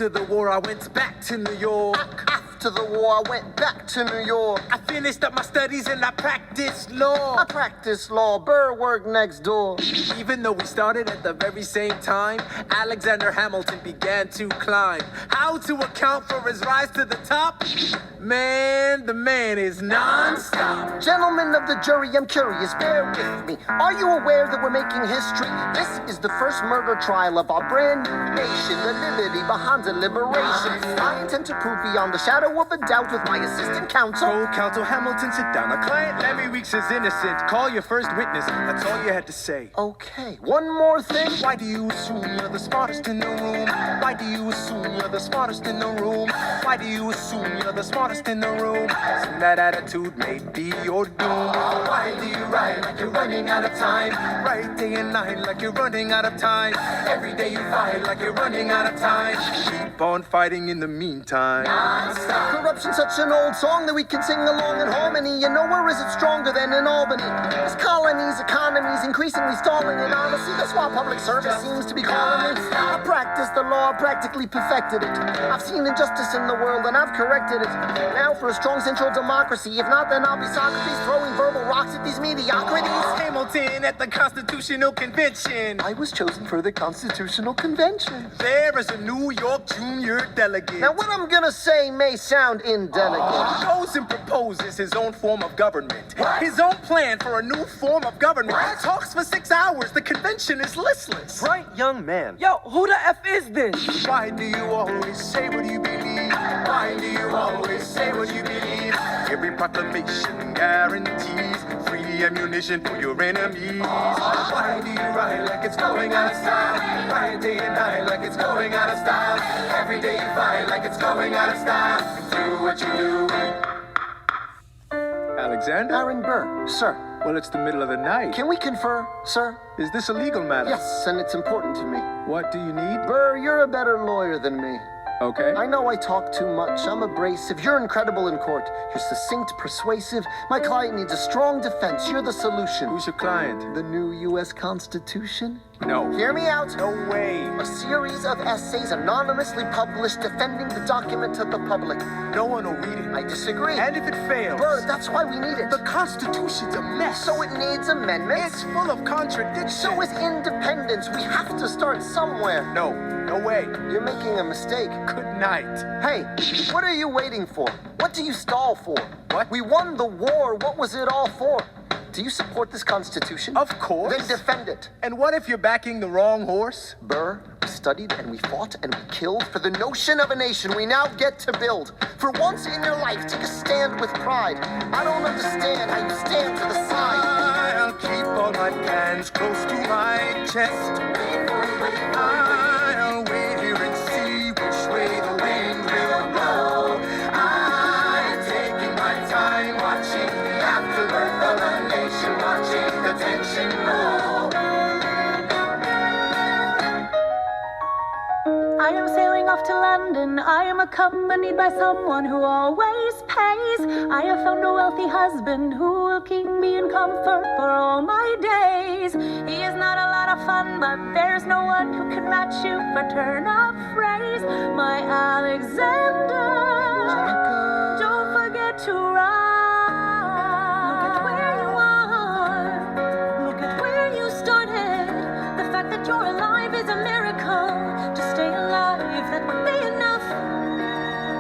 After the war, I went back to New York. After the war, I went back to New York. I finished up my studies and I practiced law. I practiced law, Burr worked next door. Even though we started at the very same time, Alexander Hamilton began to climb. How to account for his rise to the top? Man, the man is non-stop. Gentlemen of the jury, I'm curious, bear with me. Are you aware that we're making history? This is the first murder trial of our brand new nation, the liberty behind the liberation. I intend to prove beyond the shadow of a doubt with my assistant counsel. Co-counsel Hamilton, sit down. Our client Lemmy Weeks is innocent. Call your first witness. That's all you had to say. Okay, one more thing. Why do you assume you're the smartest in the room? Why do you assume you're the smartest in the room? Why do you assume you're the smartest in the room? Soon that attitude may be your doom. Why do you write like you're running out of time? Write day and night like you're running out of time. Every day you fight like you're running out of time. Keep on fighting in the meantime. Corruption's such an old song that we can sing along in harmony. You know, where is it stronger than in Albany? This colony's economy's increasingly stalling, and honestly, that's why public service seems to be calling me. I practiced the law, practically perfected it. I've seen injustice in the world, and I've corrected it. Now for a strong central democracy. If not, then I'll be Socrates throwing verbal rocks at these mediocrities. Hamilton at the Constitutional Convention. I was chosen for the Constitutional Convention. There is a New York junior delegate. Now, what I'm gonna say may sound indelicate. He goes and proposes his own form of government. His own plan for a new form of government. Talks for 6 hours. The convention is listless. Bright young man. Yo, who the F is this? Why do you always say what you believe? Why do you always say what you believe? Every proclamation guarantees free ammunition for your enemies. Why do you write like it's going out of style? Write day and night like it's going out of style. Every day you fight like it's going out of style. Do what you do. Alexander? Aaron Burr, sir. Well, it's the middle of the night. Can we confer, sir? Is this a legal matter? Yes, and it's important to me. What do you need? Burr, you're a better lawyer than me. Okay. I know I talk too much. I'm abrasive. You're incredible in court. You're succinct, persuasive. My client needs a strong defense. You're the solution. Who's your client? The new U.S. Constitution? No. Hear me out. No way. A series of essays anonymously published defending the document to the public. No one will read it. I disagree. And if it fails? Burr, that's why we need it. The Constitution's a mess. So it needs amendments? It's full of contradictions. So is independence. We have to start somewhere. No. No way. You're making a mistake. Good night. Hey, what are you waiting for? What do you stall for? What? We won the war. What was it all for? Do you support this Constitution? Of course. Then defend it. And what if you're backing the wrong horse? Burr, we studied and we fought and we killed for the notion of a nation we now get to build. For once in your life, take a stand with pride. I don't understand how you stand to the side. I'll keep all my plans close to my chest. I'll wait here and see which way the wind will blow. I'm taking my time watching the afterbirth of a nation, watching the tension grow. I am sailing off to London. I am accompanied by someone who always pays. I have found a wealthy husband who will keep me in comfort for all my days. He is not a lot of fun, but there's no one who can match you for turn of phrase. My Alexander, don't forget to ride. Look at where you are. Look at where you started. The fact that you're alive is a miracle. To stay alive, that would be enough.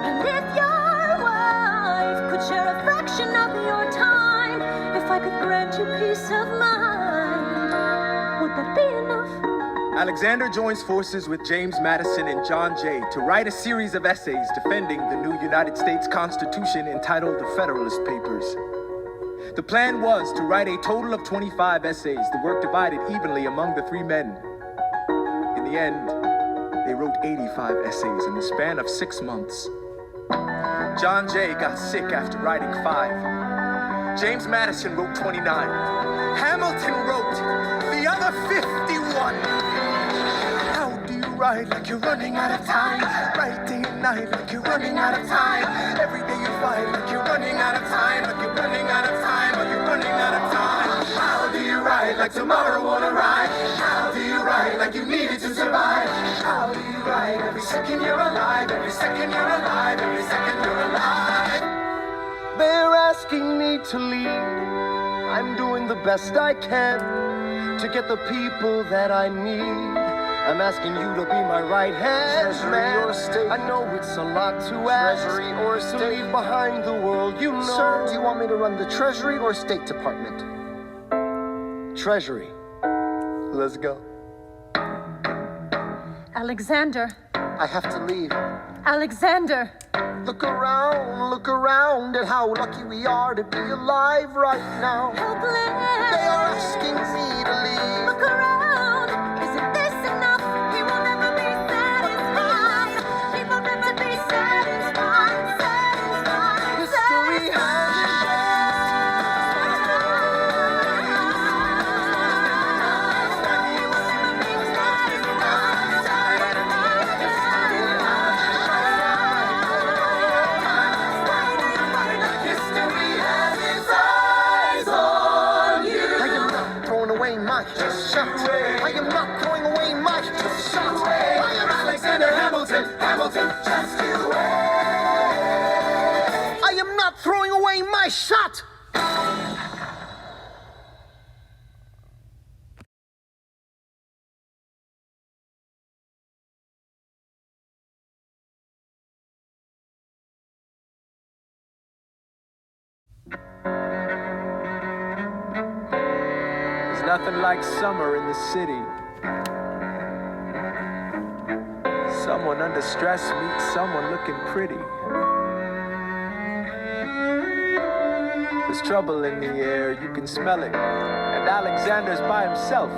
And if your wife could share a fraction of your time, if I could grant you peace of mind, would that be enough? Alexander joins forces with James Madison and John Jay to write a series of essays defending the new United States Constitution entitled The Federalist Papers. The plan was to write a total of 25 essays, the work divided evenly among the three men. In the end, they wrote 85 essays in the span of 6 months. John Jay got sick after writing 5. James Madison wrote 29. Hamilton wrote the other 51. How do you write like you're running out of time? Write day and night like you're running out of time. Every day you fight like you're running out of time. Like you're running out of time, like you're running out of time. How do you write like tomorrow won't arrive? How do you write right like you needed to survive. I'll be right every second you're alive, every second you're alive, every second you're alive. They're asking me to leave. I'm doing the best I can to get the people that I need. I'm asking you to be my right hand man. Or state. I know it's a lot to ask. Treasury or state. To leave behind the world, you know. Sir, do you want me to run the Treasury or State Department? Treasury. Let's go. Alexander. I have to leave. Alexander. Look around at how lucky we are to be alive right now. Helpless. They are asking me to leave. Look around. Isn't this enough? He will never be satisfied. He will never be satisfied. Satisfied. History has I am not throwing away my shot. I am Alexander Hamilton, Hamilton, just you wait. I am not throwing away my shot. There's nothing like summer in the city. Someone under stress meets someone looking pretty. There's trouble in the air, you can smell it. And Alexander's by himself.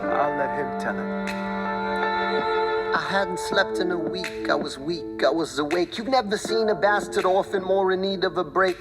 I'll let him tell it. I hadn't slept in a week. I was weak, I was awake. You've never seen a bastard orphan more in need of a break.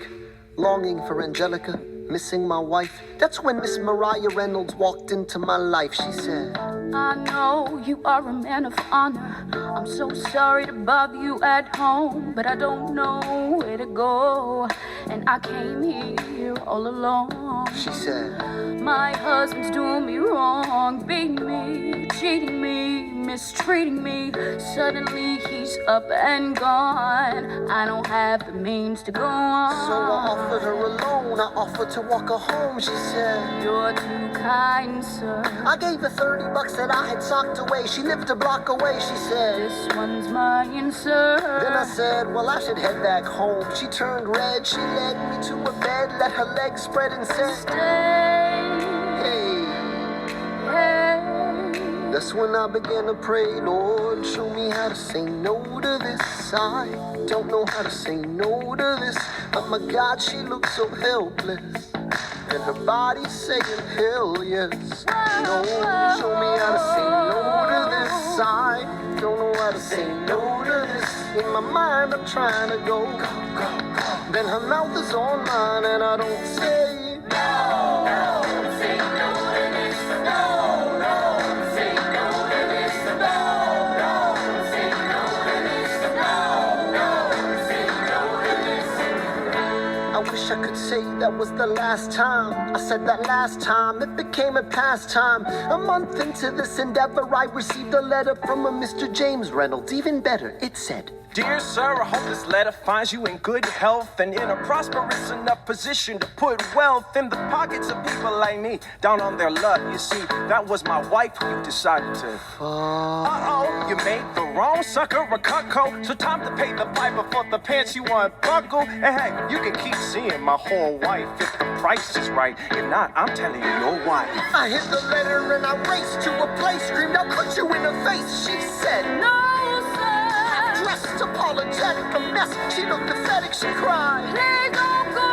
Longing for Angelica, missing my wife. That's when Miss Mariah Reynolds walked into my life. She said, I know you are a man of honor. I'm so sorry to bother you at home, but I don't know where to go. And I came here all alone. She said, my husband's doing me wrong, beating me, cheating me, mistreating me. Suddenly he's up and gone. I don't have the means to go on. So I offered her a loan. I offered to walk her home. She said, you're too kind, sir. I gave her $30 that I had socked away. She lived a block away. She said, this one's mine, sir. Then I said, well, I should head back home. She turned red. She led me to a bed, let her legs spread and said, stay. Hey. That's when I began to pray, Lord, show me how to say no to this. I don't know how to say no to this. Oh my God, she looks so helpless. And her body's saying hell yes. No, show me how to say no to this. I don't know how to say no to this. In my mind I'm trying to go. Then her mouth is on mine and I don't say no, no, say no to this. No, no, say no to this. No, no, say no to this. No, no, say no to this. I wish I could say that was the last time I said that last time. It became a pastime. A month into this endeavor, I received a letter from a Mr. James Reynolds. Even better, it said, Dear sir, I hope this letter finds you in good health and in a prosperous enough position to put wealth in the pockets of people like me, down on their luck. You see, that was my wife who you decided to. Uh-oh, you made the wrong sucker a cuckold, so time to pay the piper for the pants you unbuckle. And hey, you can keep seeing my whole wife if the price is right. If not, I'm telling you, your wife. I hit the letter and I raced to a place, screamed, I'll cut you in the face. She said, no, sir. Dressed apologetic, a mess. She looked pathetic, she cried. Please don't go,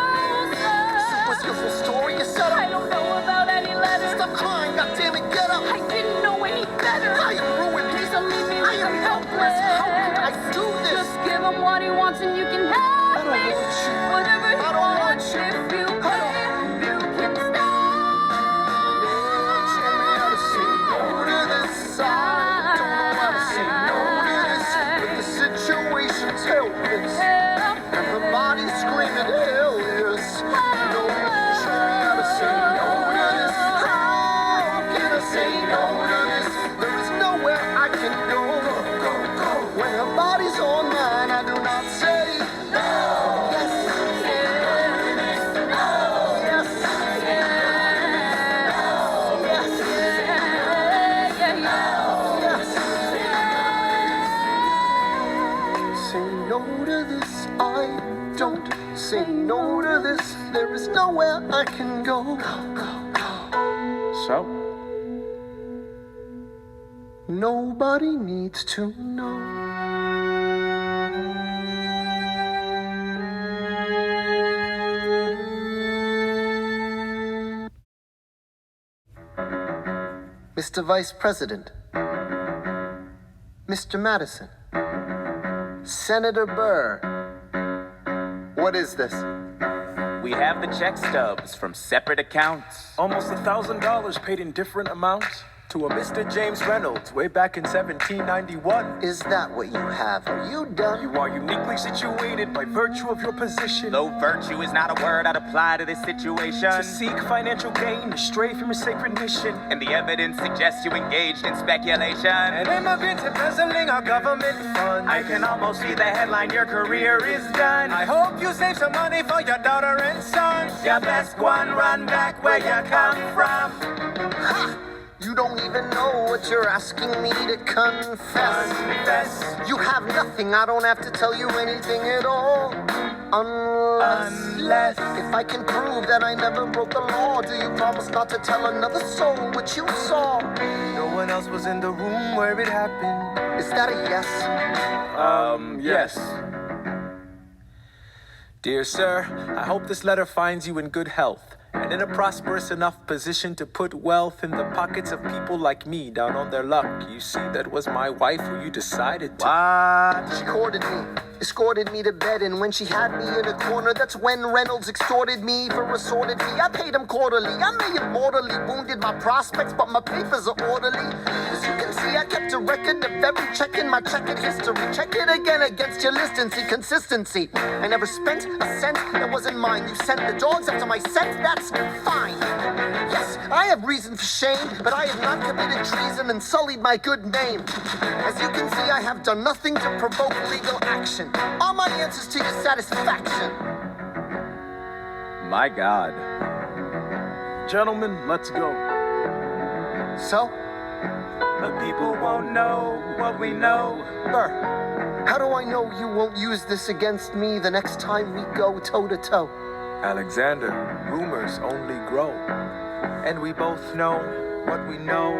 sir. So what's your full story? You said I don't know about any letters. Stop crying, goddammit, get up. I didn't know any better. I am ruined. Please don't leave me I am helpless. How can I do this? Just give him what he wants and you can have I don't me. want you. Whatever he I don't want wants, you. if you I pay, you can stay. Show me how to say no to this. I don't know how to say no to this. But the situation's helpless. And the body's screaming hell yes. No, show me how to say no to this. How can I say no to this? not say no? Yes, yes, yes. Say no to this, I don't say no to this. There is nowhere I can go. So? Nobody needs to know. Mr. Vice President, Mr. Madison, Senator Burr, what is this? We have the check stubs from separate accounts. Almost $1,000 paid in different amounts to a Mr. James Reynolds way back in 1791. Is that what you have? Are you done? You are uniquely situated by virtue of your position. Though virtue is not a word I'd apply to this situation. To seek financial gain, to stray from your sacred mission. And the evidence suggests you engaged in speculation. An immigrant embezzling our government funds. I can almost see the headline, your career is done. I hope you save some money for your daughter and son. Your best one, run back where you come from. Ha! You don't even know what you're asking me to confess. You have nothing, I don't have to tell you anything at all. Unless if I can prove that I never broke the law, do you promise not to tell another soul what you saw? No one else was in the room where it happened. Is that a yes? Yes. Dear sir, I hope this letter finds you in good health and in a prosperous enough position to put wealth in the pockets of people like me down on their luck. You see, that was my wife who you decided to. What? She courted me, escorted me to bed, and when she had me in a corner, that's when Reynolds extorted me for assorted fee. I paid him quarterly. I may have mortally wounded my prospects, but my papers are orderly. As you can see, I kept a record of every check in my checkered history. Check it again against your list and see consistency. I never spent a cent that wasn't mine. You sent the dogs after my scent, that's fine. Yes, I have reason for shame, but I have not committed treason and sullied my good name. As you can see, I have done nothing to provoke legal action. Are my answers to your satisfaction? My God. Gentlemen, let's go. So? The people won't know what we know. Burr, how do I know you won't use this against me the next time we go toe-to-toe? Alexander, rumors only grow. And we both know what we know.